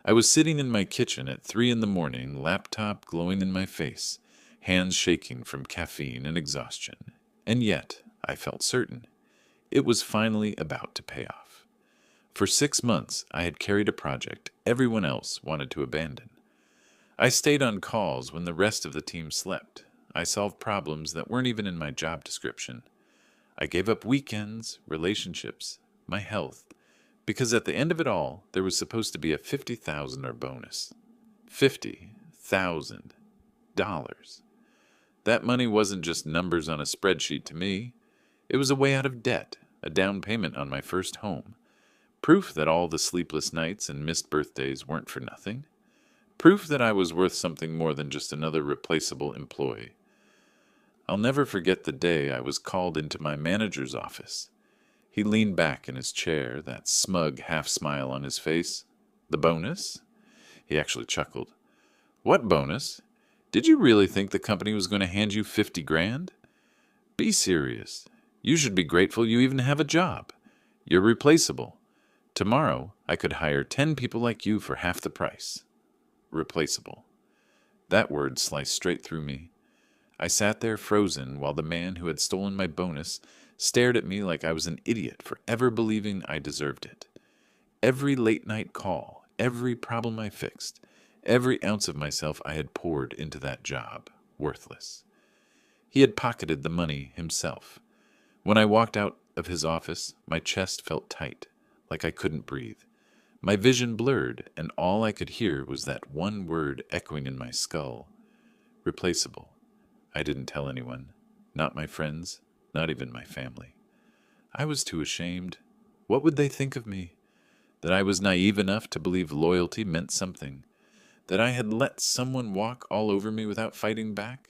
I was sitting in my kitchen at 3 in the morning, laptop glowing in my face, hands shaking from caffeine and exhaustion. And yet, I felt certain, it was finally about to pay off. For 6 months, I had carried a project everyone else wanted to abandon. I stayed on calls when the rest of the team slept. I solved problems that weren't even in my job description. I gave up weekends, relationships, my health, because at the end of it all, there was supposed to be a $50,000 bonus. $50,000. That money wasn't just numbers on a spreadsheet to me. It was a way out of debt, a down payment on my first home. Proof that all the sleepless nights and missed birthdays weren't for nothing. Proof that I was worth something more than just another replaceable employee. I'll never forget the day I was called into my manager's office. He leaned back in his chair, that smug half-smile on his face. The bonus? He actually chuckled. What bonus? Did you really think the company was going to hand you 50 grand? Be serious. You should be grateful you even have a job. You're replaceable. Tomorrow, I could hire 10 people like you for half the price. Replaceable. That word sliced straight through me. I sat there frozen while the man who had stolen my bonus stared at me like I was an idiot for ever believing I deserved it. Every late-night call, every problem I fixed, every ounce of myself I had poured into that job, worthless. He had pocketed the money himself. When I walked out of his office, my chest felt tight, like I couldn't breathe. My vision blurred, and all I could hear was that one word echoing in my skull. Replaceable. I didn't tell anyone. Not my friends. Not even my family. I was too ashamed. What would they think of me? That I was naive enough to believe loyalty meant something. That I had let someone walk all over me without fighting back?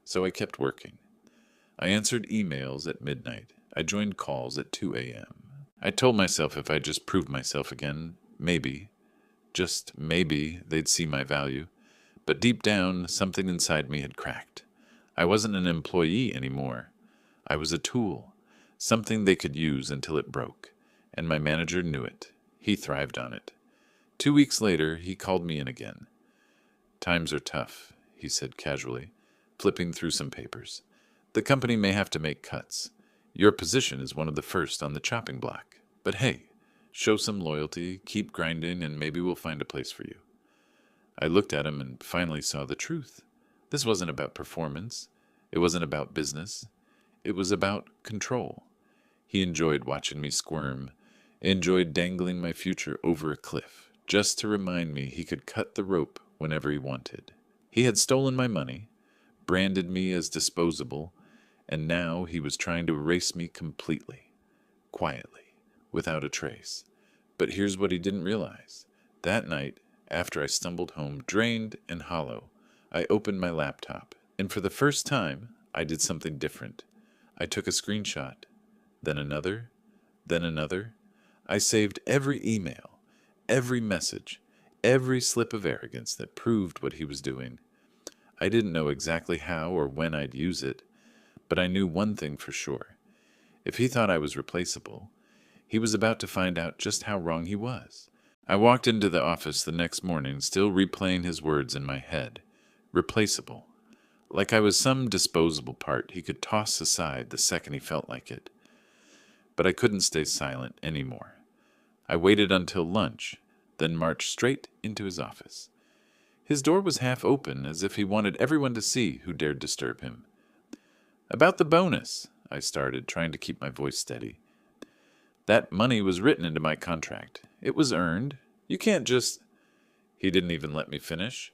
So I kept working. I answered emails at midnight. I joined calls at 2 a.m. I told myself if I just proved myself again, maybe, just maybe, they'd see my value. But deep down, something inside me had cracked. I wasn't an employee anymore. I was a tool, something they could use until it broke, and my manager knew it. He thrived on it. 2 weeks later, he called me in again. Times are tough, he said casually, flipping through some papers. The company may have to make cuts. Your position is one of the first on the chopping block. But hey, show some loyalty, keep grinding, and maybe we'll find a place for you. I looked at him and finally saw the truth. This wasn't about performance. It wasn't about business. It was about control. He enjoyed watching me squirm, enjoyed dangling my future over a cliff, just to remind me he could cut the rope whenever he wanted. He had stolen my money, branded me as disposable, and now he was trying to erase me completely, quietly, without a trace. But here's what he didn't realize. That night, after I stumbled home, drained and hollow, I opened my laptop, and for the first time, I did something different. I took a screenshot, then another, then another. I saved every email, every message, every slip of arrogance that proved what he was doing. I didn't know exactly how or when I'd use it, but I knew one thing for sure. If he thought I was replaceable, he was about to find out just how wrong he was. I walked into the office the next morning, still replaying his words in my head. Replaceable. Like I was some disposable part he could toss aside the second he felt like it. But I couldn't stay silent anymore. I waited until lunch, then marched straight into his office. His door was half open, as if he wanted everyone to see who dared disturb him. About the bonus, I started, trying to keep my voice steady. That money was written into my contract. It was earned. You can't just... He didn't even let me finish.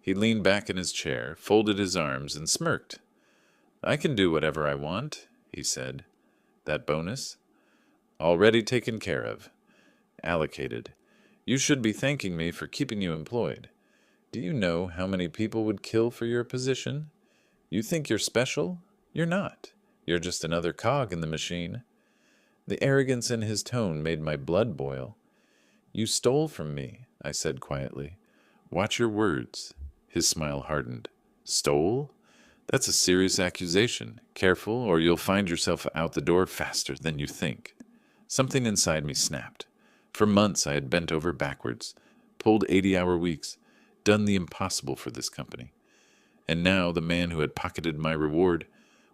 He leaned back in his chair, folded his arms, and smirked. I can do whatever I want, he said. That bonus? Already taken care of. Allocated. You should be thanking me for keeping you employed. Do you know how many people would kill for your position? You think you're special? You're not. You're just another cog in the machine. The arrogance in his tone made my blood boil. You stole from me, I said quietly. Watch your words. His smile hardened. Stole? That's a serious accusation. Careful, or you'll find yourself out the door faster than you think. Something inside me snapped. For months I had bent over backwards, pulled 80-hour weeks, done the impossible for this company. And now the man who had pocketed my reward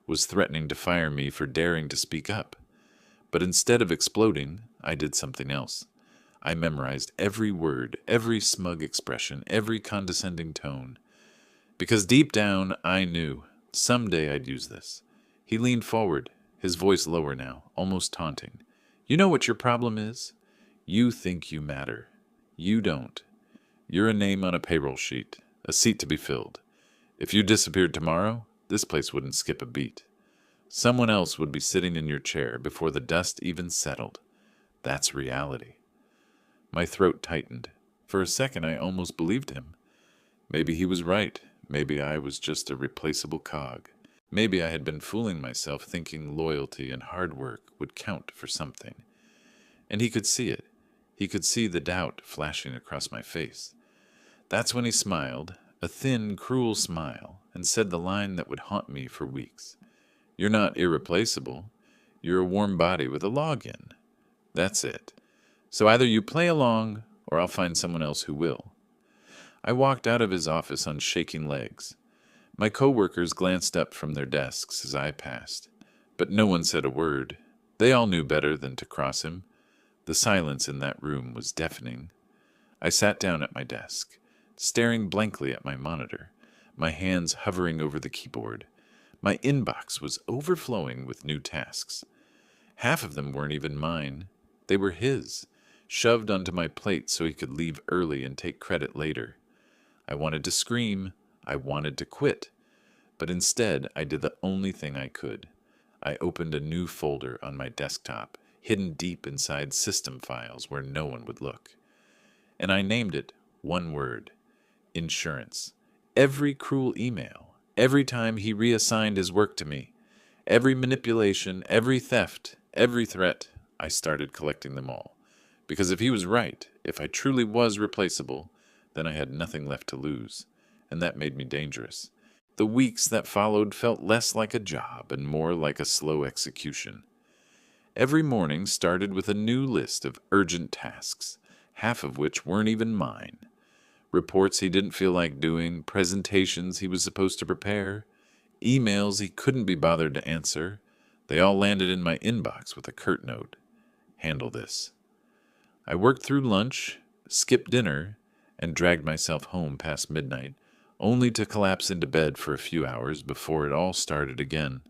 was threatening to fire me for daring to speak up. But instead of exploding, I did something else. I memorized every word, every smug expression, every condescending tone. Because deep down, I knew someday I'd use this. He leaned forward, his voice lower now, almost taunting. You know what your problem is? You think you matter. You don't. You're a name on a payroll sheet, a seat to be filled. If you disappeared tomorrow, this place wouldn't skip a beat. Someone else would be sitting in your chair before the dust even settled. That's reality. My throat tightened. For a second, I almost believed him. Maybe he was right. Maybe I was just a replaceable cog. Maybe I had been fooling myself thinking loyalty and hard work would count for something. And he could see it. He could see the doubt flashing across my face. That's when he smiled, a thin, cruel smile, and said the line that would haunt me for weeks. You're not irreplaceable. You're a warm body with a login. That's it. So either you play along, or I'll find someone else who will. I walked out of his office on shaking legs. My coworkers glanced up from their desks as I passed, but no one said a word. They all knew better than to cross him. The silence in that room was deafening. I sat down at my desk, staring blankly at my monitor, my hands hovering over the keyboard. My inbox was overflowing with new tasks. Half of them weren't even mine. They were his, shoved onto my plate so he could leave early and take credit later. I wanted to scream. I wanted to quit. But instead, I did the only thing I could. I opened a new folder on my desktop, hidden deep inside system files where no one would look. And I named it one word: insurance. Every cruel email, every time he reassigned his work to me, every manipulation, every theft, every threat, I started collecting them all. Because if he was right, if I truly was replaceable, then I had nothing left to lose, and that made me dangerous. The weeks that followed felt less like a job and more like a slow execution. Every morning started with a new list of urgent tasks, half of which weren't even mine. Reports he didn't feel like doing, presentations he was supposed to prepare, emails he couldn't be bothered to answer. They all landed in my inbox with a curt note: handle this. I worked through lunch, skipped dinner, and dragged myself home past midnight, only to collapse into bed for a few hours before it all started again.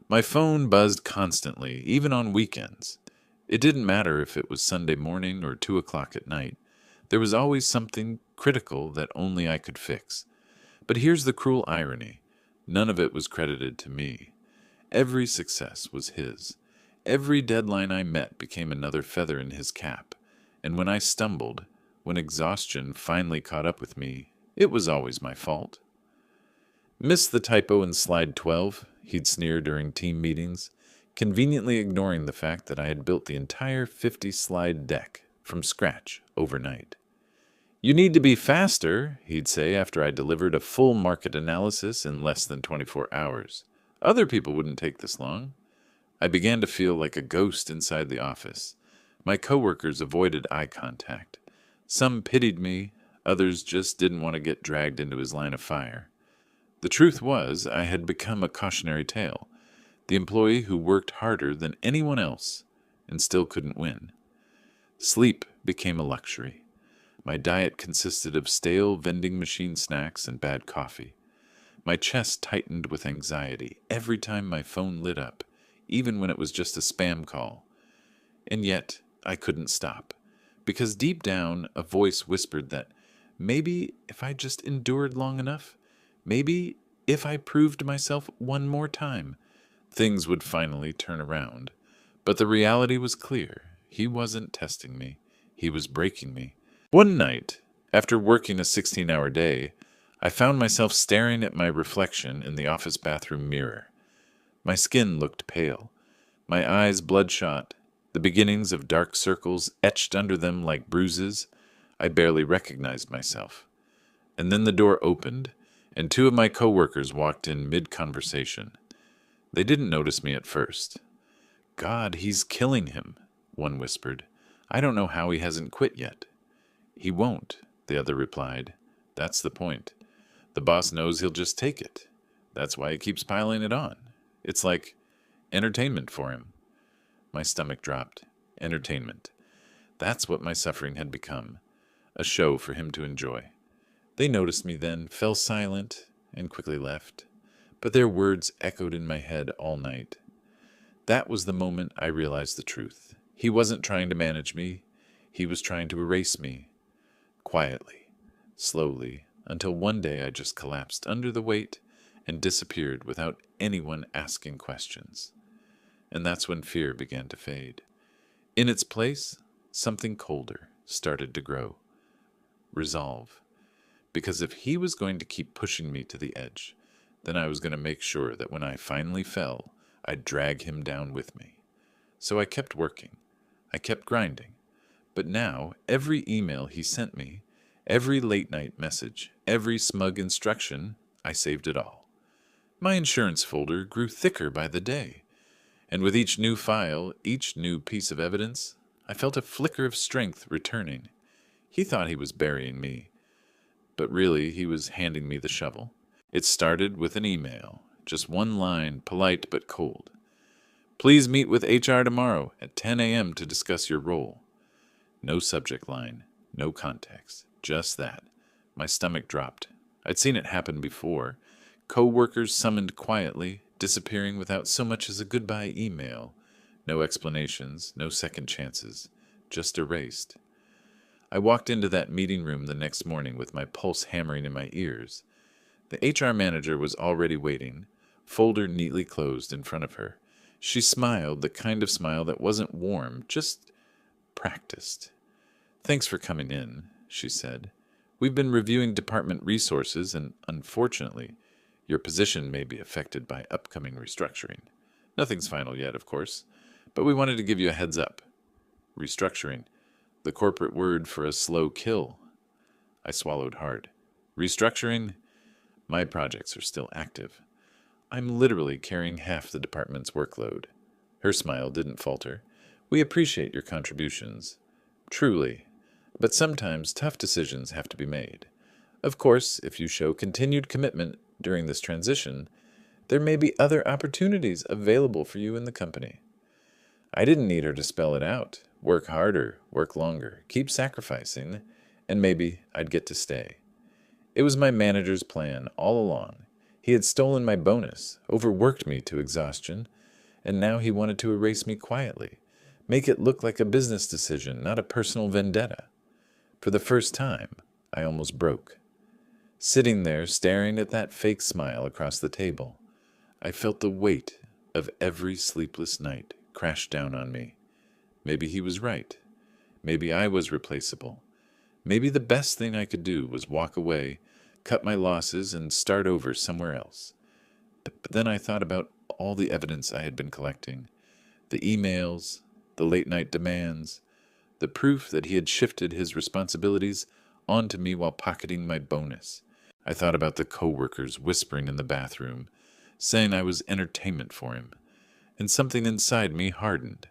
My phone buzzed constantly, even on weekends. It didn't matter if it was Sunday morning or 2 o'clock at night. There was always something critical that only I could fix. But here's the cruel irony. None of it was credited to me. Every success was his. Every deadline I met became another feather in his cap. And when I stumbled, when exhaustion finally caught up with me, it was always my fault. Missed the typo in slide 12, he'd sneer during team meetings, conveniently ignoring the fact that I had built the entire 50-slide deck from scratch overnight. You need to be faster, he'd say after I delivered a full market analysis in less than 24 hours. Other people wouldn't take this long. I began to feel like a ghost inside the office. My coworkers avoided eye contact. Some pitied me, others just didn't want to get dragged into his line of fire. The truth was, I had become a cautionary tale, the employee who worked harder than anyone else and still couldn't win. Sleep became a luxury. My diet consisted of stale vending machine snacks and bad coffee. My chest tightened with anxiety every time my phone lit up, even when it was just a spam call. And yet, I couldn't stop, because deep down, a voice whispered that maybe if I just endured long enough, maybe if I proved myself one more time, things would finally turn around. But the reality was clear. He wasn't testing me. He was breaking me. One night, after working a 16-hour day, I found myself staring at my reflection in the office bathroom mirror. My skin looked pale, my eyes bloodshot, the beginnings of dark circles etched under them like bruises. I barely recognized myself. And then the door opened, and 2 of my coworkers walked in mid-conversation. They didn't notice me at first. God, he's killing him, one whispered. I don't know how he hasn't quit yet. He won't, the other replied. That's the point. The boss knows he'll just take it. That's why he keeps piling it on. It's like entertainment for him. My stomach dropped. Entertainment. That's what my suffering had become. A show for him to enjoy. They noticed me then, fell silent, and quickly left. But their words echoed in my head all night. That was the moment I realized the truth. He wasn't trying to manage me. He was trying to erase me. Quietly, slowly, until one day I just collapsed under the weight and disappeared without anyone asking questions. And that's when fear began to fade. In its place, something colder started to grow. Resolve. Because if he was going to keep pushing me to the edge, then I was going to make sure that when I finally fell, I'd drag him down with me. So I kept working. I kept grinding. But now, every email he sent me, every late-night message, every smug instruction, I saved it all. My insurance folder grew thicker by the day. And with each new file, each new piece of evidence, I felt a flicker of strength returning. He thought he was burying me, but really he was handing me the shovel. It started with an email, just one line, polite but cold. Please meet with HR tomorrow at 10 a.m. to discuss your role. No subject line, no context, just that. My stomach dropped. I'd seen it happen before. Co-workers summoned quietly, disappearing without so much as a goodbye email. No explanations, no second chances, just erased. I walked into that meeting room the next morning with my pulse hammering in my ears. The HR manager was already waiting, folder neatly closed in front of her. She smiled, the kind of smile that wasn't warm, just practiced. Thanks for coming in, she said. We've been reviewing department resources, and unfortunately, your position may be affected by upcoming restructuring. Nothing's final yet, of course, but we wanted to give you a heads up. Restructuring, the corporate word for a slow kill. I swallowed hard. Restructuring? My projects are still active. I'm literally carrying half the department's workload. Her smile didn't falter. We appreciate your contributions. Truly. But sometimes tough decisions have to be made. Of course, if you show continued commitment during this transition, there may be other opportunities available for you in the company. I didn't need her to spell it out. Work harder, work longer, keep sacrificing, and maybe I'd get to stay. It was my manager's plan all along. He had stolen my bonus, overworked me to exhaustion, and now he wanted to erase me quietly, make it look like a business decision, not a personal vendetta. For the first time, I almost broke. Sitting there, staring at that fake smile across the table, I felt the weight of every sleepless night crash down on me. Maybe he was right. Maybe I was replaceable. Maybe the best thing I could do was walk away, cut my losses, and start over somewhere else. But then I thought about all the evidence I had been collecting, the emails, the late-night demands, the proof that he had shifted his responsibilities onto me while pocketing my bonus. I thought about the co-workers whispering in the bathroom, saying I was entertainment for him, and something inside me hardened.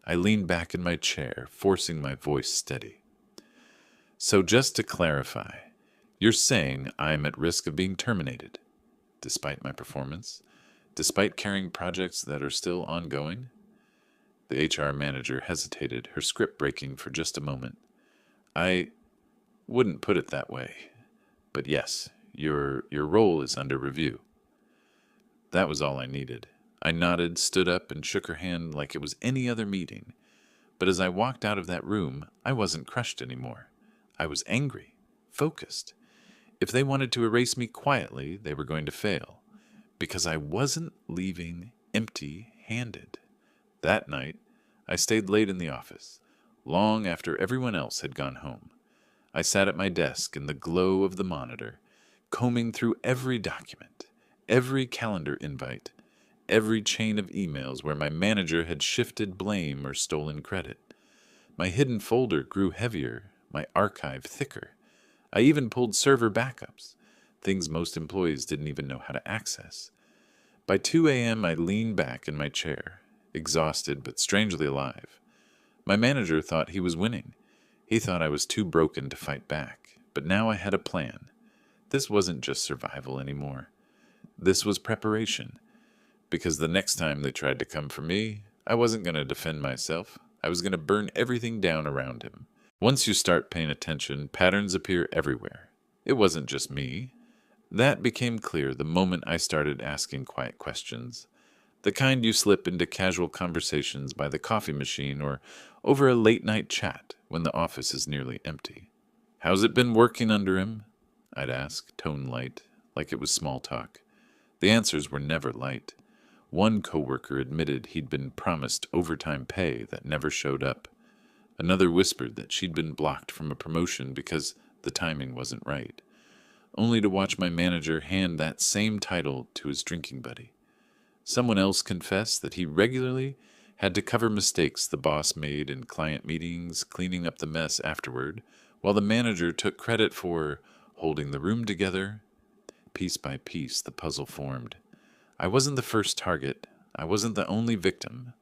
I leaned back in my chair, forcing my voice steady. So just to clarify, you're saying I'm at risk of being terminated, despite my performance, despite carrying projects that are still ongoing? The HR manager hesitated, her script breaking for just a moment. I wouldn't put it that way, but yes, your role is under review. That was all I needed. I nodded, stood up, and shook her hand like it was any other meeting. But as I walked out of that room, I wasn't crushed anymore. I was angry, focused. If they wanted to erase me quietly, they were going to fail, because I wasn't leaving empty-handed. That night, I stayed late in the office, long after everyone else had gone home. I sat at my desk in the glow of the monitor, combing through every document, every calendar invite, every chain of emails where my manager had shifted blame or stolen credit. My hidden folder grew heavier, my archive thicker. I even pulled server backups, things most employees didn't even know how to access. By 2 a.m., I leaned back in my chair, exhausted but strangely alive. My manager thought he was winning. He thought I was too broken to fight back, but now I had a plan. This wasn't just survival anymore. This was preparation, because the next time they tried to come for me, I wasn't going to defend myself. I was going to burn everything down around him. Once you start paying attention, patterns appear everywhere. It wasn't just me. That became clear the moment I started asking quiet questions. The kind you slip into casual conversations by the coffee machine or over a late-night chat when the office is nearly empty. "How's it been working under him?" I'd ask, tone light, like it was small talk. The answers were never light. One coworker admitted he'd been promised overtime pay that never showed up. Another whispered that she'd been blocked from a promotion because the timing wasn't right, only to watch my manager hand that same title to his drinking buddy. Someone else confessed that he regularly had to cover mistakes the boss made in client meetings, cleaning up the mess afterward, while the manager took credit for holding the room together. Piece by piece, the puzzle formed. I wasn't the first target. I wasn't the only victim.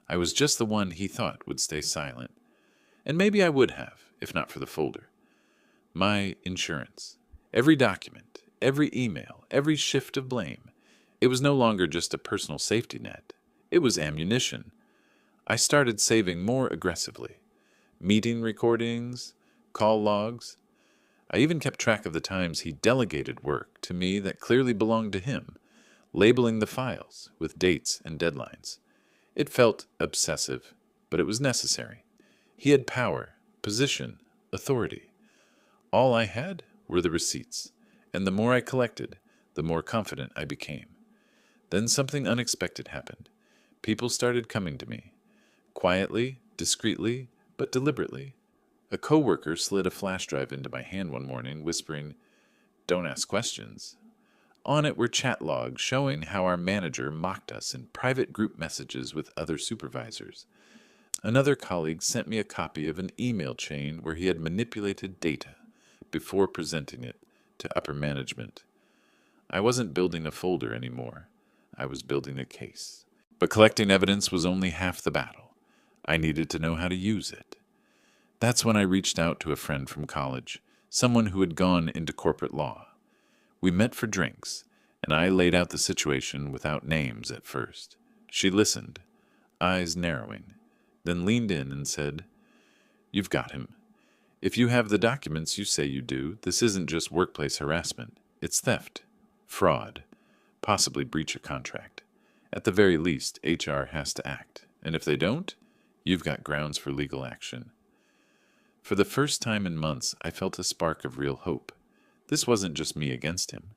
I was just the one he thought would stay silent. And maybe I would have, if not for the folder. My insurance. Every document, every email, every shift of blame. It was no longer just a personal safety net. It was ammunition. I started saving more aggressively. Meeting recordings, call logs. I even kept track of the times he delegated work to me that clearly belonged to him, labeling the files with dates and deadlines. It felt obsessive, but it was necessary. He had power, position, authority. All I had were the receipts, and the more I collected, the more confident I became. Then something unexpected happened. People started coming to me. Quietly, discreetly, but deliberately. A coworker slid a flash drive into my hand one morning, whispering, "Don't ask questions." On it were chat logs showing how our manager mocked us in private group messages with other supervisors. Another colleague sent me a copy of an email chain where he had manipulated data before presenting it to upper management. I wasn't building a folder anymore. I was building a case. But collecting evidence was only half the battle. I needed to know how to use it. That's when I reached out to a friend from college, someone who had gone into corporate law. We met for drinks, and I laid out the situation without names at first. She listened, eyes narrowing, then leaned in and said, "You've got him. If you have the documents you say you do, this isn't just workplace harassment. It's theft, fraud, possibly breach of contract. At the very least, HR has to act, and if they don't, you've got grounds for legal action." For the first time in months, I felt a spark of real hope. This wasn't just me against him.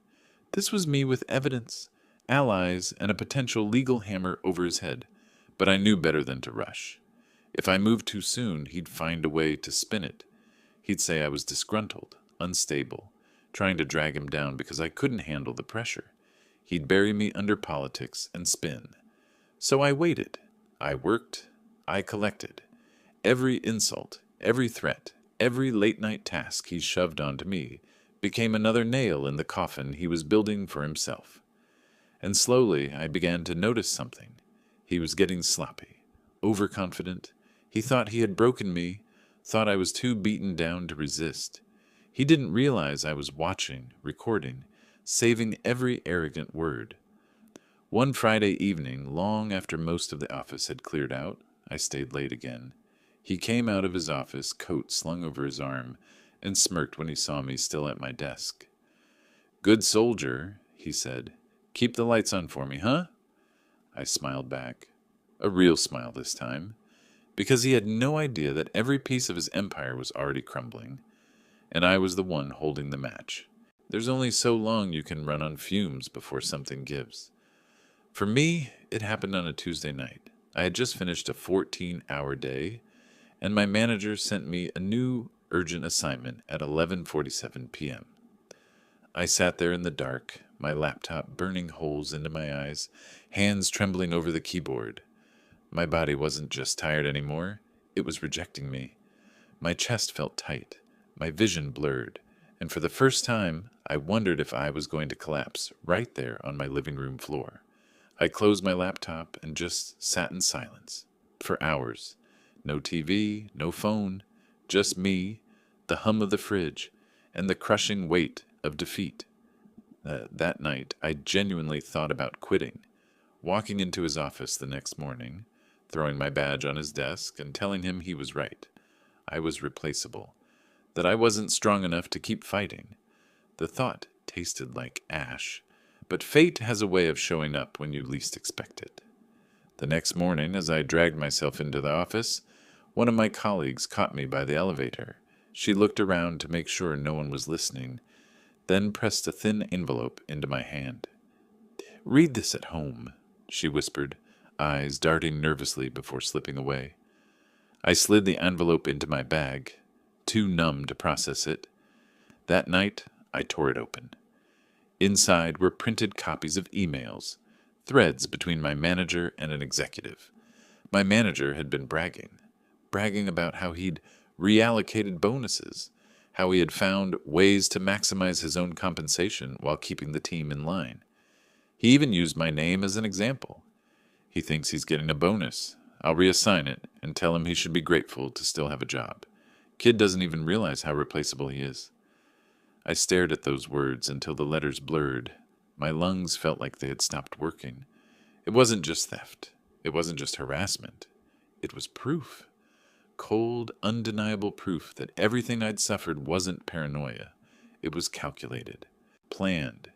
This was me with evidence, allies, and a potential legal hammer over his head. But I knew better than to rush. If I moved too soon, he'd find a way to spin it. He'd say I was disgruntled, unstable, trying to drag him down because I couldn't handle the pressure. He'd bury me under politics and spin. So I waited. I worked. I collected. Every insult, every threat, every late-night task he shoved onto me became another nail in the coffin he was building for himself. And slowly I began to notice something. He was getting sloppy, overconfident. He thought he had broken me, thought I was too beaten down to resist. He didn't realize I was watching, recording, saving every arrogant word. One Friday evening, long after most of the office had cleared out, I stayed late again. He came out of his office, coat slung over his arm, and smirked when he saw me still at my desk. "Good soldier," he said. "Keep the lights on for me, huh?" I smiled back, a real smile this time, because he had no idea that every piece of his empire was already crumbling, and I was the one holding the match. There's only so long you can run on fumes before something gives. For me, it happened on a Tuesday night. I had just finished a 14-hour day, and my manager sent me a new urgent assignment at 11:47 p.m. I sat there in the dark, my laptop burning holes into my eyes, hands trembling over the keyboard. My body wasn't just tired anymore, it was rejecting me. My chest felt tight, my vision blurred, and for the first time, I wondered if I was going to collapse right there on my living room floor. I closed my laptop and just sat in silence. For hours. No TV, no phone, Just me, the hum of the fridge, and the crushing weight of defeat. That night, I genuinely thought about quitting, walking into his office the next morning, throwing my badge on his desk, and telling him he was right. I was replaceable, that I wasn't strong enough to keep fighting. The thought tasted like ash, but fate has a way of showing up when you least expect it. The next morning, as I dragged myself into the office, one of my colleagues caught me by the elevator. She looked around to make sure no one was listening, then pressed a thin envelope into my hand. "Read this at home," she whispered, eyes darting nervously before slipping away. I slid the envelope into my bag, too numb to process it. That night, I tore it open. Inside were printed copies of emails, threads between my manager and an executive. My manager had been bragging about how he'd reallocated bonuses, how he had found ways to maximize his own compensation while keeping the team in line. He even used my name as an example. He thinks he's getting a bonus. I'll reassign it and tell him he should be grateful to still have a job. Kid doesn't even realize how replaceable he is. I stared at those words until the letters blurred. My lungs felt like they had stopped working. It wasn't just theft. It wasn't just harassment. It was proof. Cold, undeniable proof that everything I'd suffered wasn't paranoia. It was calculated, planned.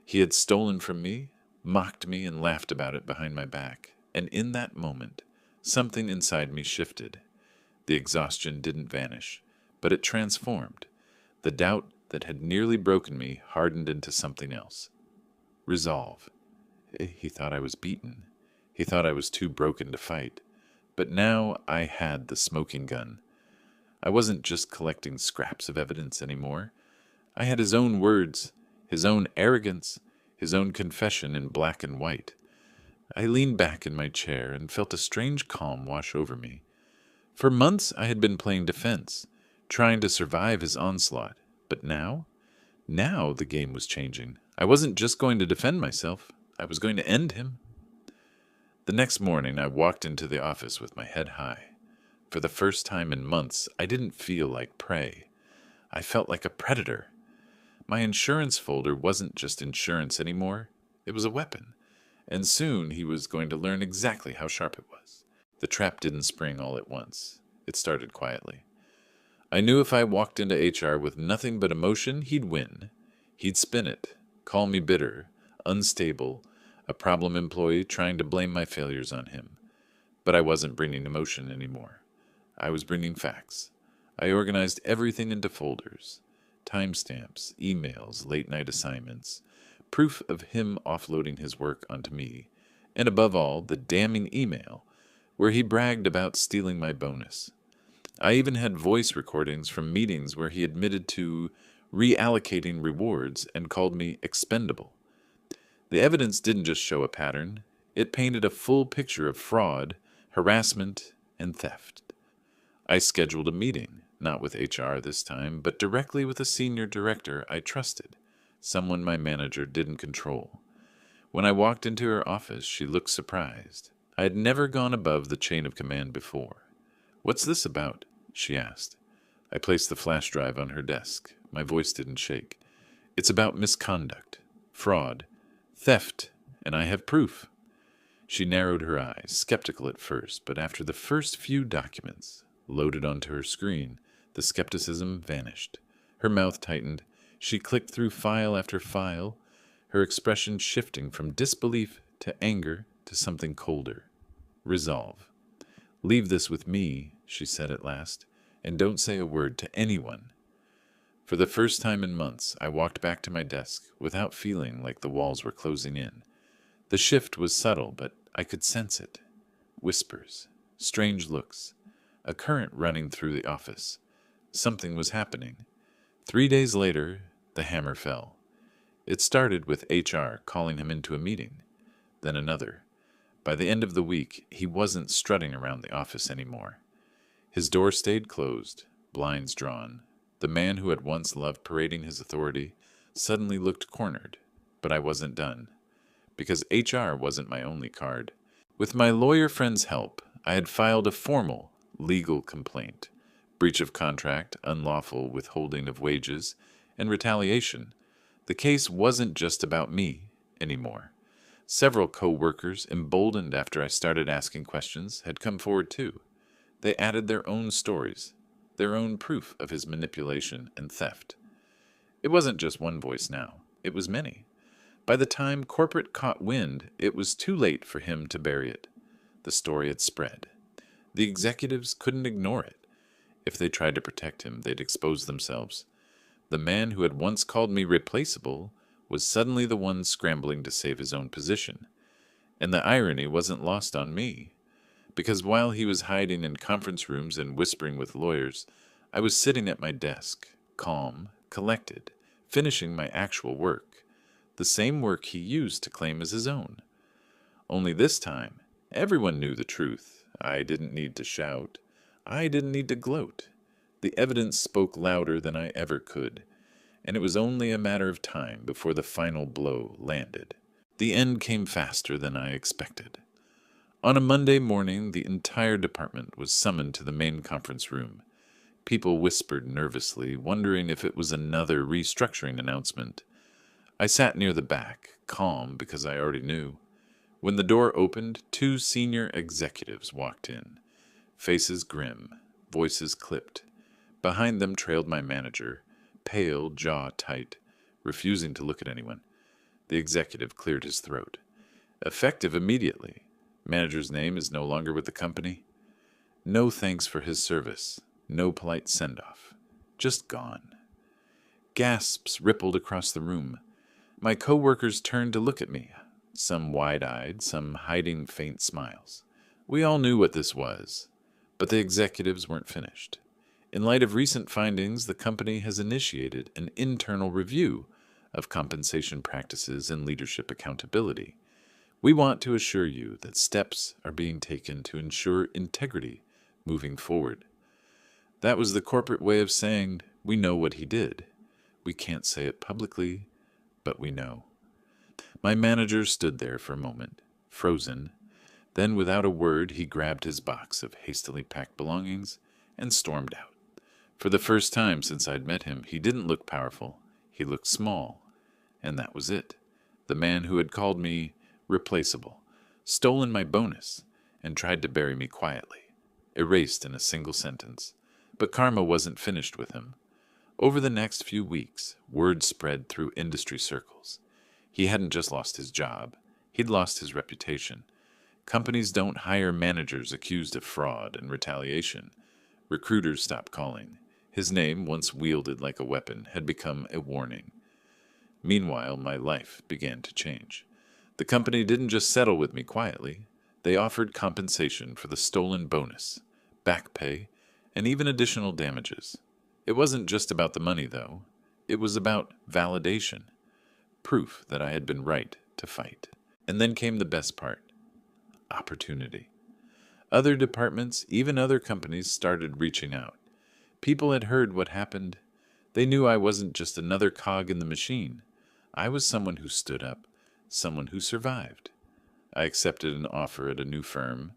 He had stolen from me, mocked me, and laughed about it behind my back. And in that moment, something inside me shifted. The exhaustion didn't vanish, but it transformed. The doubt that had nearly broken me hardened into something else. Resolve. He thought I was beaten. He thought I was too broken to fight. But now I had the smoking gun. I wasn't just collecting scraps of evidence anymore. I had his own words, his own arrogance, his own confession in black and white. I leaned back in my chair and felt a strange calm wash over me. For months I had been playing defense, trying to survive his onslaught. But now the game was changing. I wasn't just going to defend myself. I was going to end him. The next morning, I walked into the office with my head high. For the first time in months, I didn't feel like prey. I felt like a predator. My insurance folder wasn't just insurance anymore. It was a weapon. And soon he was going to learn exactly how sharp it was. The trap didn't spring all at once. It started quietly. I knew if I walked into HR with nothing but emotion, he'd win. He'd spin it, call me bitter, unstable, a problem employee trying to blame my failures on him. But I wasn't bringing emotion anymore. I was bringing facts. I organized everything into folders. Timestamps, emails, late-night assignments, proof of him offloading his work onto me, and above all, the damning email where he bragged about stealing my bonus. I even had voice recordings from meetings where he admitted to reallocating rewards and called me expendable. The evidence didn't just show a pattern, it painted a full picture of fraud, harassment, and theft. I scheduled a meeting, not with HR this time, but directly with a senior director I trusted, someone my manager didn't control. When I walked into her office, she looked surprised. I had never gone above the chain of command before. "What's this about?" she asked. I placed the flash drive on her desk. My voice didn't shake. "It's about misconduct, fraud, theft, and I have proof." She narrowed her eyes, skeptical at first, but after the first few documents loaded onto her screen, the skepticism vanished. Her mouth tightened. She clicked through file after file, her expression shifting from disbelief to anger to something colder. Resolve. "Leave this with me," she said at last, "and don't say a word to anyone." For the first time in months, I walked back to my desk without feeling like the walls were closing in. The shift was subtle, but I could sense it. Whispers, strange looks, a current running through the office. Something was happening. 3 days later, the hammer fell. It started with HR calling him into a meeting, then another. By the end of the week, he wasn't strutting around the office anymore. His door stayed closed, blinds drawn. The man who had once loved parading his authority suddenly looked cornered, but I wasn't done. Because HR wasn't my only card. With my lawyer friend's help, I had filed a formal legal complaint, breach of contract, unlawful withholding of wages, and retaliation. The case wasn't just about me anymore. Several co-workers, emboldened after I started asking questions, had come forward too. They added their own stories, their own proof of his manipulation and theft. It wasn't just one voice now, it was many. By the time corporate caught wind, it was too late for him to bury it. The story had spread. The executives couldn't ignore it. If they tried to protect him, they'd expose themselves. The man who had once called me replaceable was suddenly the one scrambling to save his own position. And the irony wasn't lost on me, because while he was hiding in conference rooms and whispering with lawyers, I was sitting at my desk, calm, collected, finishing my actual work, the same work he used to claim as his own. Only this time, everyone knew the truth. I didn't need to shout. I didn't need to gloat. The evidence spoke louder than I ever could, and it was only a matter of time before the final blow landed. The end came faster than I expected. On a Monday morning, the entire department was summoned to the main conference room. People whispered nervously, wondering if it was another restructuring announcement. I sat near the back, calm because I already knew. When the door opened, 2 senior executives walked in, faces grim, voices clipped. Behind them trailed my manager, pale, jaw tight, refusing to look at anyone. The executive cleared his throat. Effective immediately. Manager's name is no longer with the company. No thanks for his service. No polite send-off. Just gone. Gasps rippled across the room. My co-workers turned to look at me, some wide-eyed, some hiding faint smiles. We all knew what this was, but the executives weren't finished. In light of recent findings, the company has initiated an internal review of compensation practices and leadership accountability. We want to assure you that steps are being taken to ensure integrity moving forward. That was the corporate way of saying, we know what he did. We can't say it publicly, but we know. My manager stood there for a moment, frozen. Then, without a word, he grabbed his box of hastily packed belongings and stormed out. For the first time since I'd met him, he didn't look powerful. He looked small. And that was it. The man who had called me replaceable, stolen my bonus, and tried to bury me quietly, erased in a single sentence. But karma wasn't finished with him. Over the next few weeks, word spread through industry circles. He hadn't just lost his job. He'd lost his reputation. Companies don't hire managers accused of fraud and retaliation. Recruiters stopped calling. His name, once wielded like a weapon, had become a warning. Meanwhile, my life began to change. The company didn't just settle with me quietly. They offered compensation for the stolen bonus, back pay, and even additional damages. It wasn't just about the money, though. It was about validation, proof that I had been right to fight. And then came the best part, opportunity. Other departments, even other companies, started reaching out. People had heard what happened. They knew I wasn't just another cog in the machine. I was someone who stood up, someone who survived. I accepted an offer at a new firm,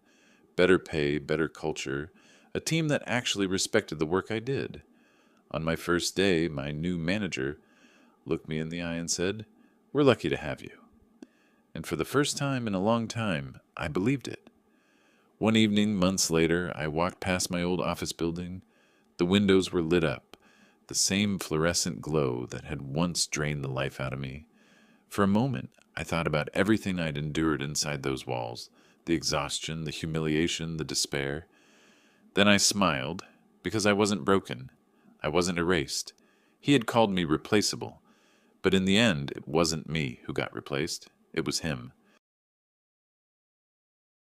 better pay, better culture, a team that actually respected the work I did. On my first day, my new manager looked me in the eye and said, "We're lucky to have you." And for the first time in a long time, I believed it. One evening, months later, I walked past my old office building. The windows were lit up, the same fluorescent glow that had once drained the life out of me. For a moment, I thought about everything I'd endured inside those walls, the exhaustion, the humiliation, the despair. Then I smiled, because I wasn't broken. I wasn't erased. He had called me replaceable, but in the end, it wasn't me who got replaced. It was him.